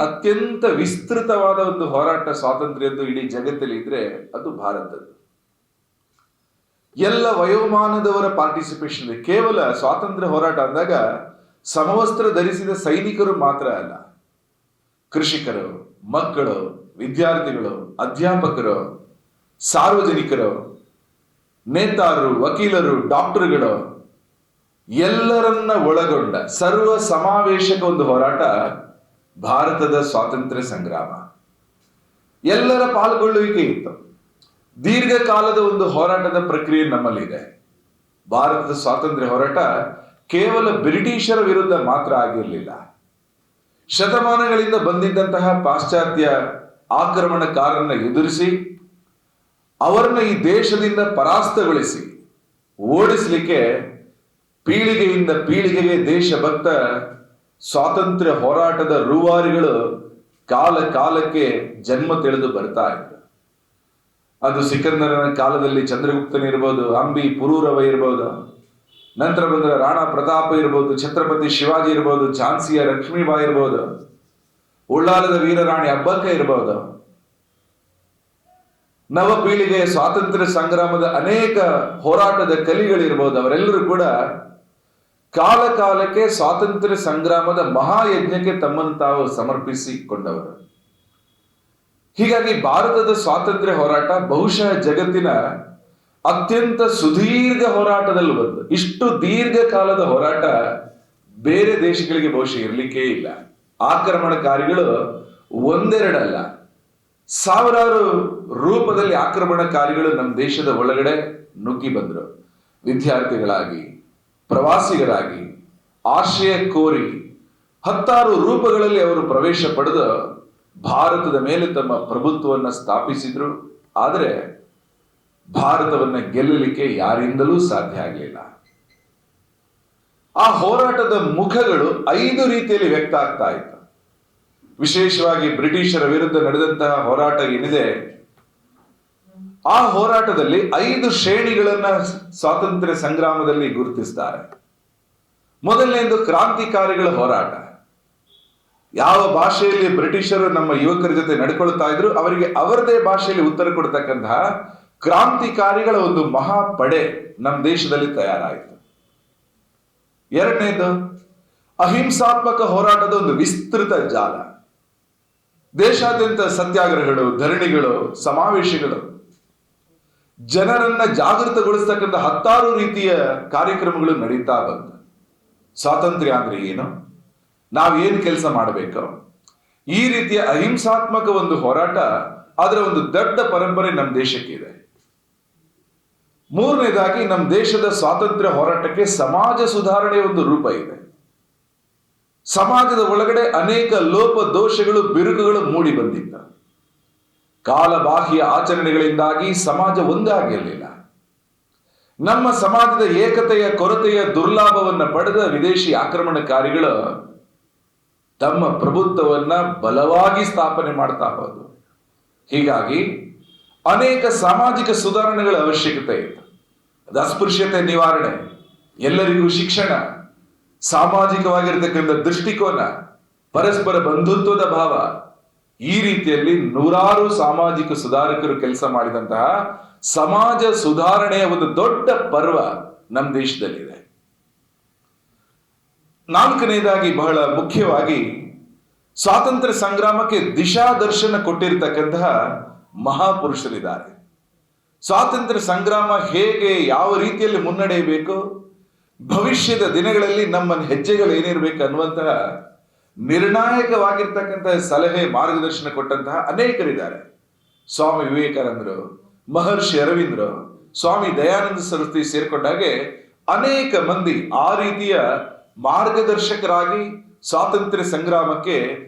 ಅತ್ಯಂತ ವಿಸ್ತೃತವಾದ ಒಂದು ಹೋರಾಟ ಸ್ವಾತಂತ್ರ್ಯದ್ದು ಇಡೀ ಜಗತ್ತಲ್ಲಿ ಇದ್ರೆ ಅದು ಭಾರತದ್ದು. ಎಲ್ಲ ವಯೋಮಾನದವರ ಪಾರ್ಟಿಸಿಪೇಷನ್ ಇದೆ. ಕೇವಲ ಸ್ವಾತಂತ್ರ್ಯ ಹೋರಾಟ ಅಂದಾಗ ಸಮವಸ್ತ್ರ ಧರಿಸಿದ ಸೈನಿಕರು ಮಾತ್ರ ಅಲ್ಲ, ಕೃಷಿಕರು, ಮಕ್ಕಳು, ವಿದ್ಯಾರ್ಥಿಗಳು, ಅಧ್ಯಾಪಕರು, ಸಾರ್ವಜನಿಕರು, ನೇತಾರರು, ವಕೀಲರು, ಡಾಕ್ಟರ್ಗಳು ಎಲ್ಲರನ್ನ ಒಳಗೊಂಡ ಸರ್ವ ಸಮಾವೇಶಕ ಒಂದು ಹೋರಾಟ ಭಾರತದ ಸ್ವಾತಂತ್ರ್ಯ ಸಂಗ್ರಾಮ. ಎಲ್ಲರ ಪಾಲ್ಗೊಳ್ಳುವಿಕೆ ಇತ್ತು. ದೀರ್ಘಕಾಲದ ಒಂದು ಹೋರಾಟದ ಪ್ರಕ್ರಿಯೆ ನಮ್ಮಲ್ಲಿದೆ. ಭಾರತದ ಸ್ವಾತಂತ್ರ್ಯ ಹೋರಾಟ ಕೇವಲ ಬ್ರಿಟಿಷರ ವಿರುದ್ಧ ಮಾತ್ರ ಆಗಿರಲಿಲ್ಲ. ಶತಮಾನಗಳಿಂದ ಬಂದಿದ್ದಂತಹ ಪಾಶ್ಚಾತ್ಯ ಆಕ್ರಮಣಕಾರರನ್ನ ಎದುರಿಸಿ ಅವರನ್ನ ಈ ದೇಶದಿಂದ ಪರಾಸ್ತಗೊಳಿಸಿ ಓಡಿಸಲಿಕ್ಕೆ ಪೀಳಿಗೆಯಿಂದ ಪೀಳಿಗೆಗೆ ದೇಶಭಕ್ತ ಸ್ವಾತಂತ್ರ್ಯ ಹೋರಾಟದ ರೂವಾರಿಗಳು ಕಾಲ ಕಾಲಕ್ಕೆ ಜನ್ಮ ತಿಳಿದು ಬರ್ತಾ ಇದ್ರು. ಅದು ಸಿಕಂದರನ ಕಾಲದಲ್ಲಿ ಚಂದ್ರಗುಪ್ತನಿರ್ಬೋದು, ಅಂಬಿ ಪುರೂರವ ಇರ್ಬೋದು, ನಂತರ ಬಂದ ರಾಣಾ ಪ್ರತಾಪ ಇರ್ಬೋದು, ಛತ್ರಪತಿ ಶಿವಾಜಿ ಇರ್ಬೋದು, ಝಾನ್ಸಿಯ ಲಕ್ಷ್ಮೀಬಾಯಿ ಇರ್ಬೋದು, ಉಳ್ಳಾಲದ ವೀರರಾಣಿ ಅಬ್ಬಕ್ಕ ಇರ್ಬೋದು. ನವ ಪೀಳಿಗೆಯ ಸ್ವಾತಂತ್ರ್ಯ ಸಂಗ್ರಾಮದ ಅನೇಕ ಹೋರಾಟದ ಕಲಿಗಳಿರ್ಬೋದು. ಅವರೆಲ್ಲರೂ ಕೂಡ ಕಾಲ ಕಾಲಕ್ಕೆ ಸ್ವಾತಂತ್ರ್ಯ ಸಂಗ್ರಾಮದ ಮಹಾಯಜ್ಞಕ್ಕೆ ತಮ್ಮನ್ನು ತಾವು ಸಮರ್ಪಿಸಿಕೊಂಡವರು. ಹೀಗಾಗಿ ಭಾರತದ ಸ್ವಾತಂತ್ರ್ಯ ಹೋರಾಟ ಬಹುಶಃ ಜಗತ್ತಿನ ಅತ್ಯಂತ ಸುದೀರ್ಘ ಹೋರಾಟದಲ್ಲಿ ಒಂದು. ಇಷ್ಟು ದೀರ್ಘಕಾಲದ ಹೋರಾಟ ಬೇರೆ ದೇಶಗಳಿಗೆ ಬಹುಶಃ ಇರಲಿಕ್ಕೆ ಇಲ್ಲ. ಆಕ್ರಮಣಕಾರಿಗಳು ಒಂದೆರಡಲ್ಲ, ಸಾವಿರಾರು ರೂಪದಲ್ಲಿ ಆಕ್ರಮಣಕಾರಿಗಳು ನಮ್ಮ ದೇಶದ ಒಳಗಡೆ ನುಗ್ಗಿ ಬಂದರು. ವಿದ್ಯಾರ್ಥಿಗಳಾಗಿ, ಪ್ರವಾಸಿಗರಾಗಿ, ಆಶ್ರಯ ಕೋರಿ ಹತ್ತಾರು ರೂಪಗಳಲ್ಲಿ ಅವರು ಪ್ರವೇಶ ಪಡೆದು ಭಾರತದ ಮೇಲೆ ತಮ್ಮ ಪ್ರಭುತ್ವವನ್ನು ಸ್ಥಾಪಿಸಿದ್ರು. ಆದರೆ ಭಾರತವನ್ನ ಗೆಲ್ಲಲಿಕ್ಕೆ ಯಾರಿಂದಲೂ ಸಾಧ್ಯ ಆಗಲಿಲ್ಲ. ಆ ಹೋರಾಟದ ಮುಖಗಳು 5 ರೀತಿಯಲ್ಲಿ ವ್ಯಕ್ತ ಆಗ್ತಾ ಇತ್ತು. ವಿಶೇಷವಾಗಿ ಬ್ರಿಟಿಷರ ವಿರುದ್ಧ ನಡೆದಂತಹ ಹೋರಾಟ ಏನಿದೆ, ಆ ಹೋರಾಟದಲ್ಲಿ 5 ಶ್ರೇಣಿಗಳನ್ನ ಸ್ವಾತಂತ್ರ್ಯ ಸಂಗ್ರಾಮದಲ್ಲಿ ಗುರುತಿಸ್ತಾರೆ. ಮೊದಲನೇದು ಕ್ರಾಂತಿಕಾರಿಗಳ ಹೋರಾಟ. ಯಾವ ಭಾಷೆಯಲ್ಲಿ ಬ್ರಿಟಿಷರು ನಮ್ಮ ಯುವಕರ ಜೊತೆ ನಡ್ಕೊಳ್ತಾ ಇದ್ರು ಅವರಿಗೆ ಅವರದೇ ಭಾಷೆಯಲ್ಲಿ ಉತ್ತರ ಕೊಡ್ತಕ್ಕಂತಹ ಕ್ರಾಂತಿಕಾರಿಗಳ ಒಂದು ಮಹಾಪಡೆ ನಮ್ಮ ದೇಶದಲ್ಲಿ ತಯಾರಾಯಿತು. ಎರಡನೇದು ಅಹಿಂಸಾತ್ಮಕ ಹೋರಾಟದ ಒಂದು ವಿಸ್ತೃತ ಜಾಲ. ದೇಶಾದ್ಯಂತ ಸತ್ಯಾಗ್ರಹಗಳು, ಧರಣಿಗಳು, ಸಮಾವೇಶಗಳು, ಜನರನ್ನ ಜಾಗೃತಗೊಳಿಸ್ತಕ್ಕಂಥ ಹತ್ತಾರು ರೀತಿಯ ಕಾರ್ಯಕ್ರಮಗಳು ನಡೀತಾ ಬಂತು. ಸ್ವಾತಂತ್ರ್ಯ ಅಂದ್ರೆ ಏನು, ನಾವೇನು ಕೆಲಸ ಮಾಡಬೇಕು, ಈ ರೀತಿಯ ಅಹಿಂಸಾತ್ಮಕ ಒಂದು ಹೋರಾಟ, ಅದರ ಒಂದು ದೊಡ್ಡ ಪರಂಪರೆ ನಮ್ಮ ದೇಶಕ್ಕಿದೆ. ಮೂರನೇದಾಗಿ ನಮ್ಮ ದೇಶದ ಸ್ವಾತಂತ್ರ್ಯ ಹೋರಾಟಕ್ಕೆ ಸಮಾಜ ಸುಧಾರಣೆಯ ಒಂದು ರೂಪ ಇದೆ. ಸಮಾಜದ ಒಳಗಡೆ ಅನೇಕ ಲೋಪ ದೋಷಗಳು, ಬಿರುಕುಗಳು ಮೂಡಿ ಬಂದಿದ್ದ. ಕಾಲಬಾಹ್ಯ ಆಚರಣೆಗಳಿಂದಾಗಿ ಸಮಾಜ ಒಂದಾಗಿರಲಿಲ್ಲ. ನಮ್ಮ ಸಮಾಜದ ಏಕತೆಯ ಕೊರತೆಯ ದುರ್ಲಾಭವನ್ನ ಪಡೆದ ವಿದೇಶಿ ಆಕ್ರಮಣಕಾರಿಗಳು ತಮ್ಮ ಪ್ರಭುತ್ವವನ್ನ ಬಲವಾಗಿ ಸ್ಥಾಪನೆ ಮಾಡ್ತಾ ಹೋದ್ರು. ಹೀಗಾಗಿ ಅನೇಕ ಸಾಮಾಜಿಕ ಸುಧಾರಣೆಗಳ ಅವಶ್ಯಕತೆ ಇತ್ತು. ಅದು ಅಸ್ಪೃಶ್ಯತೆ ನಿವಾರಣೆ, ಎಲ್ಲರಿಗೂ ಶಿಕ್ಷಣ, ಸಾಮಾಜಿಕವಾಗಿರ್ತಕ್ಕಂಥ ದೃಷ್ಟಿಕೋನ, ಪರಸ್ಪರ ಬಂಧುತ್ವದ ಭಾವ, ಈ ರೀತಿಯಲ್ಲಿ ನೂರಾರು ಸಾಮಾಜಿಕ ಸುಧಾರಕರು ಕೆಲಸ ಮಾಡಿದಂತಹ ಸಮಾಜ ಸುಧಾರಣೆಯ ಒಂದು ದೊಡ್ಡ ಪರ್ವ ನಮ್ಮ ದೇಶದಲ್ಲಿದೆ. ನಾಲ್ಕನೇದಾಗಿ, ಬಹಳ ಮುಖ್ಯವಾಗಿ, ಸ್ವಾತಂತ್ರ್ಯ ಸಂಗ್ರಾಮಕ್ಕೆ ದಿಶಾದರ್ಶನ ಕೊಟ್ಟಿರತಕ್ಕಂತಹ ಮಹಾಪುರುಷರಿದ್ದಾರೆ. ಸ್ವಾತಂತ್ರ್ಯ ಸಂಗ್ರಾಮ ಹೇಗೆ, ಯಾವ ರೀತಿಯಲ್ಲಿ ಮುನ್ನಡೆಯಬೇಕು, ಭವಿಷ್ಯದ ದಿನಗಳಲ್ಲಿ ನಮ್ಮ ಹೆಜ್ಜೆಗಳು ಏನಿರಬೇಕು ಅನ್ನುವಂತಹ ನಿರ್ಣಾಯಕವಾಗಿರ್ತಕ್ಕಂತಹ ಸಲಹೆ, ಮಾರ್ಗದರ್ಶನ ಕೊಟ್ಟಂತಹ ಅನೇಕರಿದ್ದಾರೆ. ಸ್ವಾಮಿ ವಿವೇಕಾನಂದರು, ಮಹರ್ಷಿ ಅರವಿಂದರು, ಸ್ವಾಮಿ ದಯಾನಂದ ಸರಸ್ವತಿ ಸೇರ್ಕೊಂಡಾಗೆ ಅನೇಕ ಮಂದಿ ಆ ರೀತಿಯ ಮಾರ್ಗದರ್ಶಕರಾಗಿ ಸ್ವಾತಂತ್ರ್ಯ ಸಂಗ್ರಾಮಕ್ಕೆ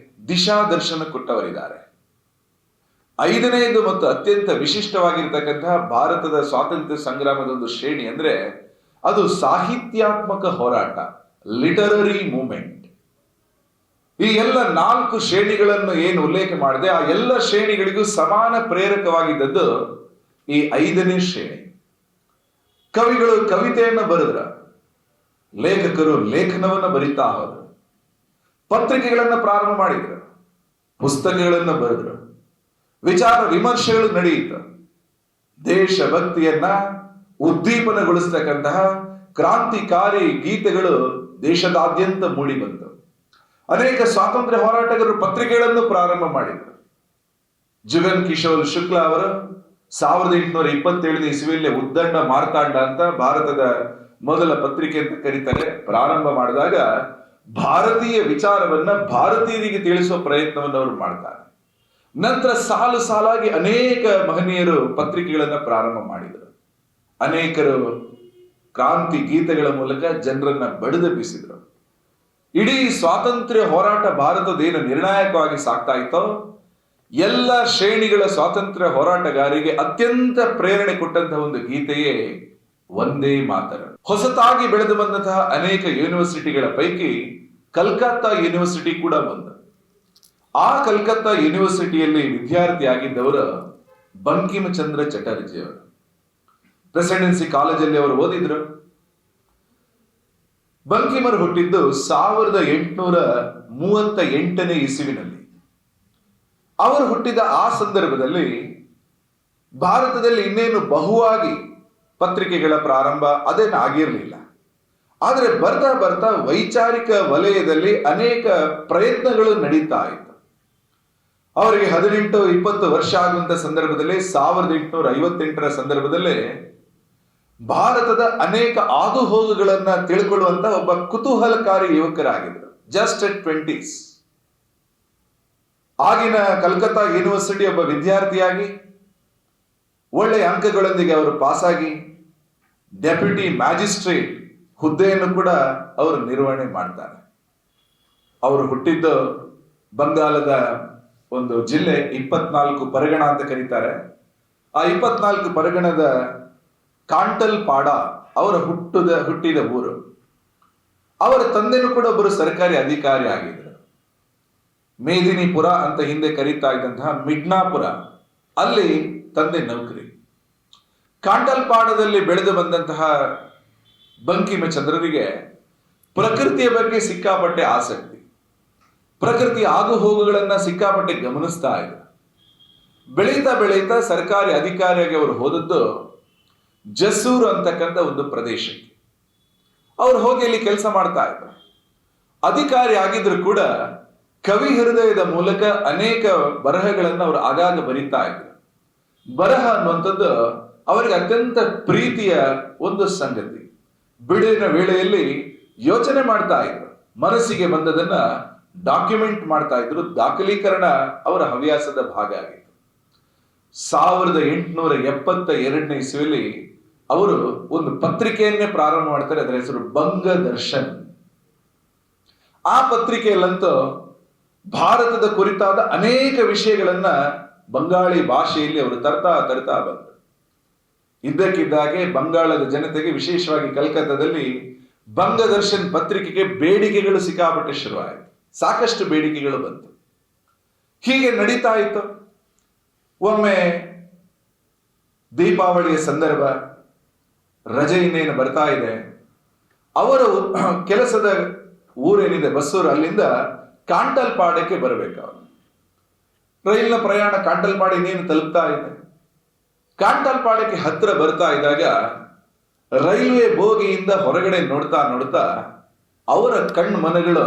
ದಿಶಾದರ್ಶನ ಕೊಟ್ಟವರಿದ್ದಾರೆ. ಐದನೆಯದು ಮತ್ತು ಅತ್ಯಂತ ವಿಶಿಷ್ಟವಾಗಿರ್ತಕ್ಕಂತಹ ಭಾರತದ ಸ್ವಾತಂತ್ರ್ಯ ಸಂಗ್ರಾಮದ ಒಂದು ಶ್ರೇಣಿ ಅಂದ್ರೆ ಅದು ಸಾಹಿತ್ಯಾತ್ಮಕ ಹೋರಾಟ, ಲಿಟರರಿ ಮೂವ್ಮೆಂಟ್. ಈ ಎಲ್ಲ 4 ಶ್ರೇಣಿಗಳನ್ನು ಏನು ಉಲ್ಲೇಖ ಮಾಡಿದೆ, ಆ ಎಲ್ಲ ಶ್ರೇಣಿಗಳಿಗೂ ಸಮಾನ ಪ್ರೇರಕವಾಗಿದ್ದದ್ದು ಈ 5ನೇ ಶ್ರೇಣಿ. ಕವಿಗಳು ಕವಿತೆಯನ್ನು ಬರೆದ್ರ, ಲೇಖಕರು ಲೇಖನವನ್ನು ಬರಿತಾ ಹೋದರು, ಪತ್ರಿಕೆಗಳನ್ನು ಪ್ರಾರಂಭ ಮಾಡಿದರು, ಪುಸ್ತಕಗಳನ್ನು ಬರೆದ್ರು, ವಿಚಾರ ವಿಮರ್ಶೆಗಳು ನಡೆಯಿತು. ದೇಶಭಕ್ತಿಯನ್ನ ಉದ್ದೀಪನಗೊಳಿಸ್ತಕ್ಕಂತಹ ಕ್ರಾಂತಿಕಾರಿ ಗೀತೆಗಳು ದೇಶದಾದ್ಯಂತ ಮೂಡಿ ಬಂತು. ಅನೇಕ ಸ್ವಾತಂತ್ರ್ಯ ಹೋರಾಟಗಾರರು ಪತ್ರಿಕೆಗಳನ್ನು ಪ್ರಾರಂಭ ಮಾಡಿದರು. ಜುಗನ್ ಕಿಶೋರ್ ಶುಕ್ಲಾ ಅವರು 1827 ಇಸ್ವಿಯಲ್ಲಿ ಉದ್ದಂಡ ಮಾರ್ತಾಂಡ ಅಂತ ಭಾರತದ ಮೊದಲ ಪತ್ರಿಕೆ ಅಂತ ಕರೀತಾರೆ, ಪ್ರಾರಂಭ ಮಾಡಿದಾಗ ಭಾರತೀಯ ವಿಚಾರವನ್ನ ಭಾರತೀಯರಿಗೆ ತಿಳಿಸುವ ಪ್ರಯತ್ನವನ್ನು ಅವರು ಮಾಡ್ತಾರೆ. ನಂತರ ಸಾಲು ಸಾಲಾಗಿ ಅನೇಕ ಮಹನೀಯರು ಪತ್ರಿಕೆಗಳನ್ನ ಪ್ರಾರಂಭ ಮಾಡಿದರು. ಅನೇಕರು ಕ್ರಾಂತಿ ಗೀತೆಗಳ ಮೂಲಕ ಜನರನ್ನ ಬಡಿದೆಬ್ಬಿಸಿದರು. ಇಡೀ ಸ್ವಾತಂತ್ರ್ಯ ಹೋರಾಟ ಭಾರತದೇನು ನಿರ್ಣಾಯಕವಾಗಿ ಸಾಗ್ತಾ ಇತ್ತೋ ಎಲ್ಲ ಶ್ರೇಣಿಗಳ ಸ್ವಾತಂತ್ರ್ಯ ಹೋರಾಟಗಾರರಿಗೆ ಅತ್ಯಂತ ಪ್ರೇರಣೆ ಕೊಟ್ಟಂತಹ ಒಂದು ಗೀತೆಯೇ ವಂದೇ ಮಾತರಂ. ಹೊಸತಾಗಿ ಬೆಳೆದು ಬಂದಂತಹ ಅನೇಕ ಯೂನಿವರ್ಸಿಟಿಗಳ ಪೈಕಿ ಕಲ್ಕತ್ತಾ ಯೂನಿವರ್ಸಿಟಿ ಕೂಡ ಒಂದು. ಆ ಕಲ್ಕತ್ತಾ ಯೂನಿವರ್ಸಿಟಿಯಲ್ಲಿ ವಿದ್ಯಾರ್ಥಿಯಾಗಿದ್ದವರು ಬಂಕಿಂಚಂದ್ರ ಚಟರ್ಜಿ ಅವರು. ಪ್ರೆಸಿಡೆನ್ಸಿ ಕಾಲೇಜಲ್ಲಿ ಅವರು ಓದಿದ್ರು. ಬಂಕಿಮರು ಹುಟ್ಟಿದ್ದು 1838 ಇಸುವಿನಲ್ಲಿ. ಅವರು ಹುಟ್ಟಿದ ಆ ಸಂದರ್ಭದಲ್ಲಿ ಭಾರತದಲ್ಲಿ ಇನ್ನೇನು ಬಹುವಾಗಿ ಪತ್ರಿಕೆಗಳ ಪ್ರಾರಂಭ ಅದೇನು ಆಗಿರಲಿಲ್ಲ. ಆದರೆ ಬರ್ತಾ ಬರ್ತಾ ವೈಚಾರಿಕ ವಲಯದಲ್ಲಿ ಅನೇಕ ಪ್ರಯತ್ನಗಳು ನಡೀತಾ ಇತ್ತು. ಅವರಿಗೆ 18-20 ವರ್ಷ ಆಗುವಂತ ಸಂದರ್ಭದಲ್ಲಿ 1858 ಸಂದರ್ಭದಲ್ಲಿ ಭಾರತದ ಅನೇಕ ಆದುಹೋಗುಗಳನ್ನ ತಿಳ್ಕೊಳ್ಳುವಂತ ಒಬ್ಬ ಕುತೂಹಲಕಾರಿ ಯುವಕರಾಗಿದ್ದರು. ಜಸ್ಟ್ ಎಟ್ 20s ಆಗಿನ ಕಲ್ಕತ್ತಾ ಯೂನಿವರ್ಸಿಟಿ ಒಬ್ಬ ವಿದ್ಯಾರ್ಥಿಯಾಗಿ ಒಳ್ಳೆಯ ಅಂಕಗಳೊಂದಿಗೆ ಅವರು ಪಾಸಾಗಿ ಡೆಪ್ಯೂಟಿ ಮ್ಯಾಜಿಸ್ಟ್ರೇಟ್ ಹುದ್ದೆಯನ್ನು ಕೂಡ ಅವರು ನಿರ್ವಹಣೆ ಮಾಡ್ತಾರೆ. ಅವರು ಹುಟ್ಟಿದ್ದು ಬಂಗಾಲದ ಒಂದು ಜಿಲ್ಲೆ 24 ಪರಗಣ ಅಂತ ಕರೀತಾರೆ. ಆ 24 ಪರಗಣದ ಕಾಂಟಲ್ ಪಾಡ ಅವರ ಹುಟ್ಟಿದ ಊರು. ಅವರ ತಂದೆನೂ ಕೂಡ ಒಬ್ಬರು ಸರ್ಕಾರಿ ಅಧಿಕಾರಿ ಆಗಿದ್ದರು. ಮೇದಿನಿಪುರ ಅಂತ ಹಿಂದೆ ಕರೀತಾ ಇದ್ದಂತಹ ಮಿಡ್ನಾಪುರ, ಅಲ್ಲಿ ತಂದೆ ನೌಕರಿ. ಕಾಂಟಲ್ಪಾಡದಲ್ಲಿ ಬೆಳೆದು ಬಂದಂತಹ ಬಂಕಿಮಚಂದ್ರರಿಗೆ ಪ್ರಕೃತಿಯ ಬಗ್ಗೆ ಸಿಕ್ಕಾಪಟ್ಟೆ ಆಸಕ್ತಿ, ಪ್ರಕೃತಿಯ ಆಗುಹೋಗುಗಳನ್ನ ಸಿಕ್ಕಾಪಟ್ಟೆ ಗಮನಿಸ್ತಾ ಇದ್ರು. ಬೆಳೀತಾ ಬೆಳೀತಾ ಸರ್ಕಾರಿ ಅಧಿಕಾರಿಯಾಗಿ ಅವರು ಹೋದದ್ದು ಜಸೂರ್ ಅಂತಕ್ಕಂಥ ಒಂದು ಪ್ರದೇಶಕ್ಕೆ. ಅವ್ರು ಹೋಗಿ ಅಲ್ಲಿ ಕೆಲಸ ಮಾಡ್ತಾ ಇದ್ರು. ಅಧಿಕಾರಿ ಆಗಿದ್ರು ಕೂಡ ಕವಿ ಹೃದಯದ ಮೂಲಕ ಅನೇಕ ಬರಹಗಳನ್ನು ಅವರು ಆಗಾಗ ಬರೀತಾ ಇದ್ರು. ಬರಹ ಅನ್ನುವಂಥದ್ದು ಅವರಿಗೆ ಅತ್ಯಂತ ಪ್ರೀತಿಯ ಒಂದು ಸಂಗತಿ. ಬಿಡುವಿನ ವೇಳೆಯಲ್ಲಿ ಯೋಚನೆ ಮಾಡ್ತಾ ಇದ್ರು, ಮನಸ್ಸಿಗೆ ಬಂದದನ್ನ ಡಾಕ್ಯುಮೆಂಟ್ ಮಾಡ್ತಾ ಇದ್ರು. ದಾಖಲೀಕರಣ ಅವರ ಹವ್ಯಾಸದ ಭಾಗ ಆಗಿತ್ತು. 1872 ಇಸ್ವಿಯಲ್ಲಿ ಅವರು ಒಂದು ಪತ್ರಿಕೆಯನ್ನೇ ಪ್ರಾರಂಭ ಮಾಡ್ತಾರೆ. ಅದರ ಹೆಸರು ಬಂಗದರ್ಶನ್. ಆ ಪತ್ರಿಕೆಯಲ್ಲಂತೂ ಭಾರತದ ಕುರಿತಾದ ಅನೇಕ ವಿಷಯಗಳನ್ನ ಬಂಗಾಳಿ ಭಾಷೆಯಲ್ಲಿ ಅವರು ತರ್ತಾ ಬಂದರು. ಇದ್ದಕ್ಕಿದ್ದಾಗೆ ಬಂಗಾಳದ ಜನತೆಗೆ, ವಿಶೇಷವಾಗಿ ಕಲ್ಕತ್ತಾದಲ್ಲಿ ಬಂಗದರ್ಶನ್ ಪತ್ರಿಕೆಗೆ ಬೇಡಿಕೆಗಳು ಸಿಕ್ಕಾಪಟ್ಟೆ ಶುರುವಾಯಿತು. ಸಾಕಷ್ಟು ಬೇಡಿಕೆಗಳು ಬಂತು. ಹೀಗೆ ನಡೀತಾ ಇತ್ತು. ಒಮ್ಮೆ ದೀಪಾವಳಿಯ ಸಂದರ್ಭ, ರಜೆ ಇನ್ನೇನು ಬರ್ತಾ ಇದೆ. ಅವರು ಕೆಲಸದ ಊರೇನಿದೆ ಬಸ್ಸೂರು, ಅಲ್ಲಿಂದ ಕಾಂಟಲ್ಪಾಡಕ್ಕೆ ಬರಬೇಕು. ಅವರು ರೈಲಿನ ಪ್ರಯಾಣ ಕಾಂಟಲ್ಪಾಡ ಇನ್ನೇನು ತಲುಪ್ತಾ ಇದೆ. ಕಾಂಟಲ್ಪಾಡಕ್ಕೆ ಹತ್ರ ಬರ್ತಾ ಇದ್ದಾಗ ರೈಲ್ವೆ ಬೋಗಿಯಿಂದ ಹೊರಗಡೆ ನೋಡ್ತಾ ನೋಡ್ತಾ ಅವರ ಕಣ್ಣು ಮನಗಳು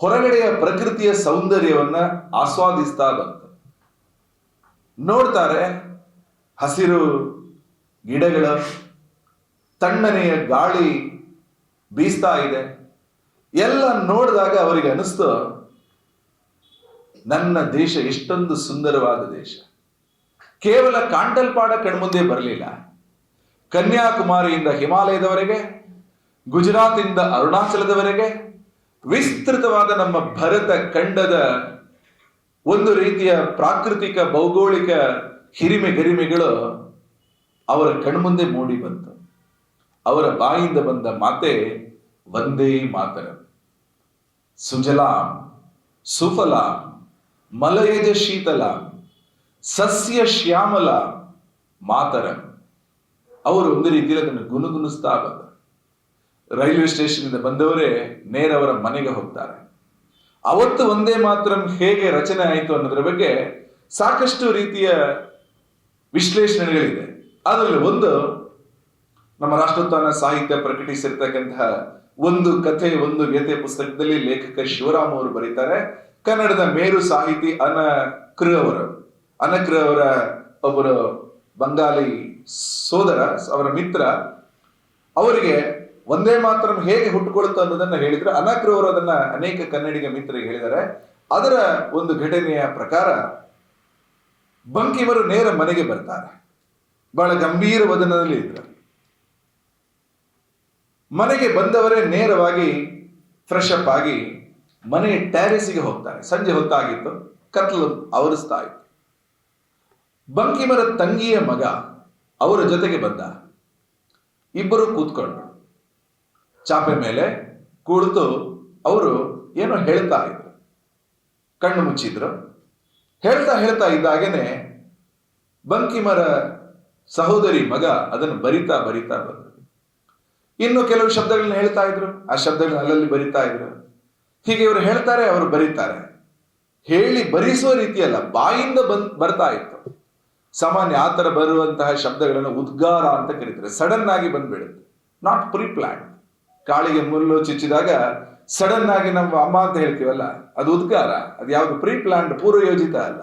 ಹೊರಗಡೆಯ ಪ್ರಕೃತಿಯ ಸೌಂದರ್ಯವನ್ನ ಆಸ್ವಾದಿಸ್ತಾ ಬಂತು. ನೋಡ್ತಾರೆ, ಹಸಿರು ಗಿಡಗಳು, ತಣ್ಣನೆಯ ಗಾಳಿ ಬೀಸ್ತಾ ಇದೆ. ಎಲ್ಲ ನೋಡಿದಾಗ ಅವರಿಗೆ ಅನಿಸ್ತು, ನನ್ನ ದೇಶ ಎಷ್ಟೊಂದು ಸುಂದರವಾದ ದೇಶ. ಕೇವಲ ಕಾಂಟಲ್ಪಾಡ ಕಣ್ಮುಂದೆ ಬರಲಿಲ್ಲ, ಕನ್ಯಾಕುಮಾರಿಯಿಂದ ಹಿಮಾಲಯದವರೆಗೆ, ಗುಜರಾತಿಂದ ಅರುಣಾಚಲದವರೆಗೆ ವಿಸ್ತೃತವಾದ ನಮ್ಮ ಭರತ ಖಂಡದ ಒಂದು ರೀತಿಯ ಪ್ರಾಕೃತಿಕ ಭೌಗೋಳಿಕ ಹಿರಿಮೆ ಗರಿಮೆಗಳು ಅವರ ಕಣ್ಮುಂದೆ ಮೂಡಿ ಬಂತು. ಅವರ ಬಾಯಿಂದ ಬಂದ ಮಾತೆ ವಂದೇ ಮಾತರಂ. ಸುಜಲಾಂ ಸುಫಲಾಂ ಮಲಯಜ ಶೀತಲಾಂ ಸಸ್ಯ ಶ್ಯಾಮಲ ಮಾತರಂ. ಅವರು ಒಂದು ರೀತಿಯಲ್ಲಿ ಅದನ್ನು ಗುನುಗುಣಿಸ್ತಾ ಬಂದರು. ರೈಲ್ವೆ ಸ್ಟೇಷನ್ ಇಂದ ಬಂದವರೇ ನೇರ ಅವರ ಮನೆಗೆ ಹೋಗ್ತಾರೆ. ಅವತ್ತು ಒಂದೇ ಮಾತರಂ ಹೇಗೆ ರಚನೆ ಆಯಿತು ಅನ್ನೋದ್ರ ಬಗ್ಗೆ ಸಾಕಷ್ಟು ರೀತಿಯ ವಿಶ್ಲೇಷಣೆಗಳಿದೆ. ಅದರಲ್ಲಿ ಒಂದು, ನಮ್ಮ ರಾಷ್ಟ್ರೋತ್ಥಾನ ಸಾಹಿತ್ಯ ಪ್ರಕಟಿಸಿರ್ತಕ್ಕಂತಹ ಒಂದು ಕಥೆ ಒಂದು ವ್ಯಥೆ ಪುಸ್ತಕದಲ್ಲಿ ಲೇಖಕ ಶಿವರಾಮ್ ಅವರು ಬರೀತಾರೆ. ಕನ್ನಡದ ಮೇರು ಸಾಹಿತಿ ಅನಕೃ ಅವರ ಒಬ್ಬರು ಬಂಗಾಲಿ ಸೋದರ, ಅವರ ಮಿತ್ರ, ಅವರಿಗೆ ಒಂದೇ ಮಾತರಂ ಹೇಗೆ ಹುಟ್ಟುಕೊಳ್ಳುತ್ತೆ ಅನ್ನೋದನ್ನ ಹೇಳಿದ್ರು. ಅನಕೃ ಅವರು ಅದನ್ನ ಅನೇಕ ಕನ್ನಡಿಗ ಮಿತ್ರರಿಗೆ ಹೇಳಿದ್ದಾರೆ. ಅದರ ಒಂದು ಘಟನೆಯ ಪ್ರಕಾರ ಬಂಕಿಮರು ನೇರ ಮನೆಗೆ ಬರ್ತಾರೆ. ಬಹಳ ಗಂಭೀರ ವದನದಲ್ಲಿ ಇದ್ರು. ಮನೆಗೆ ಬಂದವರೇ ನೇರವಾಗಿ ಫ್ರೆಶ್ ಅಪ್ ಆಗಿ ಮನೆಯ ಟ್ಯಾರಿಸಿಗೆ ಹೋಗ್ತಾರೆ. ಸಂಜೆ ಹೊತ್ತಾಗಿತ್ತು, ಕತ್ಲು ಆವರಿಸ್ತಾ ಇತ್ತು. ಬಂಕಿಮರ ತಂಗಿಯ ಮಗ ಅವರ ಜೊತೆಗೆ ಬಂದ. ಇಬ್ಬರು ಕೂತ್ಕೊಂಡ್ರು. ಚಾಪೆ ಮೇಲೆ ಕುಳಿತು ಅವರು ಏನೋ ಹೇಳ್ತಾ ಇದ್ರು. ಕಣ್ಣು ಮುಚ್ಚಿದ್ರು. ಹೇಳ್ತಾ ಇದ್ದಾಗೇನೆ ಬಂಕಿಮರ ಸಹೋದರಿ ಮಗ ಅದನ್ನು ಬರಿತಾ ಬಂದ್ರು. ಇನ್ನು ಕೆಲವು ಶಬ್ದಗಳನ್ನ ಹೇಳ್ತಾ ಇದ್ರು. ಆ ಶಬ್ದಗಳನ್ನ ಅಲ್ಲಲ್ಲಿ ಬರಿತಾ ಇದ್ರು. ಹೀಗೆ ಇವರು ಹೇಳ್ತಾರೆ, ಅವರು ಬರೀತಾರೆ. ಹೇಳಿ ಬರಿಸುವ ರೀತಿಯಲ್ಲ, ಬಾಯಿಂದ ಬರ್ತಾ ಇತ್ತು. ಸಾಮಾನ್ಯ ಆ ತರ ಬರುವಂತಹ ಶಬ್ದಗಳನ್ನು ಉದ್ಗಾರ ಅಂತ ಕರೀತಾರೆ. ಸಡನ್ ಆಗಿ ಬಂದ್ಬಿಡುತ್ತೆ, ನಾಟ್ ಪ್ರೀ ಪ್ಲಾನ್. ಕಾಳಿಗೆ ಮುಳ್ಳು ಚುಚ್ಚಿದಾಗ ಸಡನ್ ಆಗಿ ನಮ್ಮ ಅಮ್ಮ ಅಂತ ಹೇಳ್ತೀವಲ್ಲ, ಅದು ಉದ್ಗಾರ. ಅದು ಯಾವುದು ಪ್ರೀ ಪ್ಲಾನ್ಡ್, ಪೂರ್ವಯೋಜಿತ ಅಲ್ಲ.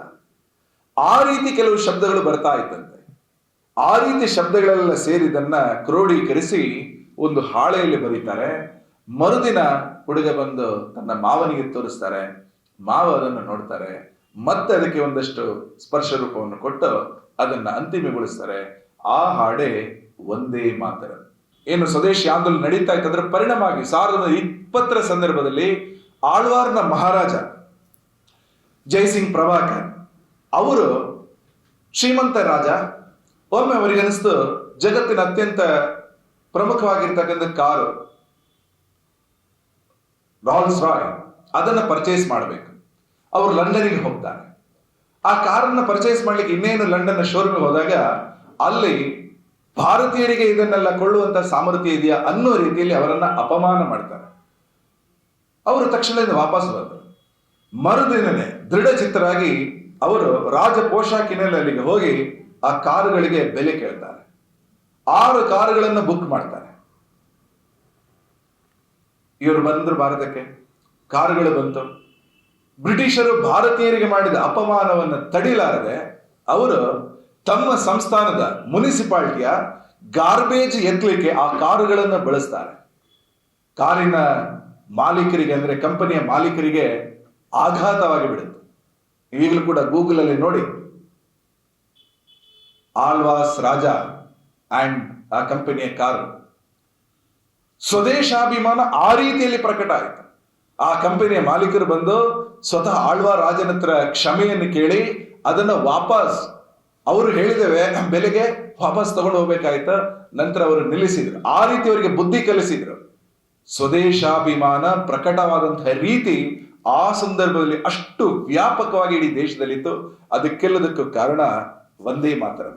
ಆ ರೀತಿ ಕೆಲವು ಶಬ್ದಗಳು ಬರ್ತಾ ಇತ್ತಂತೆ. ಆ ರೀತಿ ಶಬ್ದಗಳೆಲ್ಲ ಸೇರಿದನ್ನ ಕ್ರೋಢೀಕರಿಸಿ ಒಂದು ಹಾಳೆಯಲ್ಲಿ ಬರೀತಾರೆ. ಮರುದಿನ ಹುಡುಗ ಬಂದು ತನ್ನ ಮಾವನಿಗೆ ತೋರಿಸ್ತಾರೆ. ಮಾವ ಅದನ್ನು ನೋಡ್ತಾರೆ. ಮತ್ತೆ ಅದಕ್ಕೆ ಒಂದಷ್ಟು ಸ್ಪರ್ಶ ರೂಪವನ್ನು ಕೊಟ್ಟು ಅದನ್ನ ಅಂತಿಮಗೊಳಿಸ್ತಾರೆ. ಆ ಹಾಡೆ ಒಂದೇ ಮಾತರಂ. ಏನು ಸ್ವದೇಶಿ ಆಂದೋಲನ ನಡೀತಾ ಇತ್ತು, ಅದರ ಪರಿಣಾಮವಾಗಿ 1920 ಸಂದರ್ಭದಲ್ಲಿ ಆಳ್ವಾರ್ನ ಮಹಾರಾಜ ಜಯಸಿಂಗ್ ಪ್ರಭಾಕರ್ ಅವರು ಶ್ರೀಮಂತ ರಾಜ. ಒಮ್ಮೆ ಅವರಿಗೆ ಅನಿಸ್ತು ಜಗತ್ತಿನ ಅತ್ಯಂತ ಪ್ರಮುಖವಾಗಿರ್ತಕ್ಕಂಥ ಕಾರು ರಾಲ್ಸ್ ರಾಯ್, ಅದನ್ನ ಪರ್ಚೇಸ್ ಮಾಡಬೇಕು. ಅವರು ಲಂಡನ್ಗೆ ಹೋಗ್ತಾರೆ. ಆ ಕಾರನ್ನ ಪರ್ಚೇಸ್ ಮಾಡ್ಲಿಕ್ಕೆ ಇನ್ನೇನು ಲಂಡನ್ ಶೋರೂಮ್ಗೆ ಹೋದಾಗ ಅಲ್ಲಿ ಭಾರತೀಯರಿಗೆ ಇದನ್ನೆಲ್ಲ ಕೊಳ್ಳುವಂತ ಸಾಮರ್ಥ್ಯ ಇದೆಯಾ ಅನ್ನೋ ರೀತಿಯಲ್ಲಿ ಅವರನ್ನ ಅಪಮಾನ ಮಾಡ್ತಾರೆ. ಅವರು ತಕ್ಷಣದಿಂದ ವಾಪಸ್ ಬಂದರು. ಮರುದಿನನೇ ದೃಢಚಿತ್ತರಾಗಿ ಅವರು ರಾಜ ಪೋಷಾಕಿನಲ್ಲಿ ಅಲ್ಲಿಗೆ ಹೋಗಿ ಆ ಕಾರುಗಳಿಗೆ ಬೆಲೆ ಕೇಳ್ತಾರೆ. 6 ಕಾರುಗಳನ್ನು ಬುಕ್ ಮಾಡ್ತಾರೆ. ಇವರು ಬಂದ್ರು ಭಾರತಕ್ಕೆ, ಕಾರುಗಳು ಬಂತು. ಬ್ರಿಟಿಷರು ಭಾರತೀಯರಿಗೆ ಮಾಡಿದ ಅಪಮಾನವನ್ನು ತಡಿಲಾರದೆ ಅವರು ತಮ್ಮ ಸಂಸ್ಥಾನದ ಮುನಿಸಿಪಾಲಿಟಿಯ ಗಾರ್ಬೇಜ್ ಎತ್ತಲಿಕ್ಕೆ ಆ ಕಾರುಗಳನ್ನು ಬಳಸ್ತಾರೆ. ಕಾರಿನ ಮಾಲೀಕರಿಗೆ, ಅಂದ್ರೆ ಕಂಪನಿಯ ಮಾಲೀಕರಿಗೆ ಆಘಾತವಾಗಿ ಬಿಡುತ್ತೆ. ಈಗಲೂ ಕೂಡ ಗೂಗಲ್ ಅಲ್ಲಿ ನೋಡಿ, ಆಳ್ವಾಸ್ ರಾಜ ಅಂಡ್ ಆ ಕಂಪನಿಯ ಕಾರು. ಸ್ವದೇಶಾಭಿಮಾನ ಆ ರೀತಿಯಲ್ಲಿ ಪ್ರಕಟ ಆಯಿತು. ಆ ಕಂಪನಿಯ ಮಾಲೀಕರು ಬಂದು ಸ್ವತಃ ಆಳ್ವಾರ್ ರಾಜನ ಹತ್ರ ಕ್ಷಮೆಯನ್ನು ಕೇಳಿ ಅದನ್ನ ವಾಪಸ್, ಅವರು ಹೇಳಿದವೆ ಬೆಲೆಗೆ ವಾಪಸ್ ತಗೊಂಡು ಹೋಗ್ಬೇಕಾಯ್ತ. ನಂತರ ಅವರು ನಿಲ್ಲಿಸಿದ್ರು. ಆ ರೀತಿ ಅವರಿಗೆ ಬುದ್ಧಿ ಕಲಿಸಿದ್ರು. ಸ್ವದೇಶಾಭಿಮಾನ ಪ್ರಕಟವಾದಂತಹ ರೀತಿ ಆ ಸಂದರ್ಭದಲ್ಲಿ ಅಷ್ಟು ವ್ಯಾಪಕವಾಗಿ ಇಡೀ ದೇಶದಲ್ಲಿತ್ತು. ಅದಕ್ಕೆಲ್ಲದಕ್ಕೂ ಕಾರಣ ಒಂದೇ ಮಾತರಂ.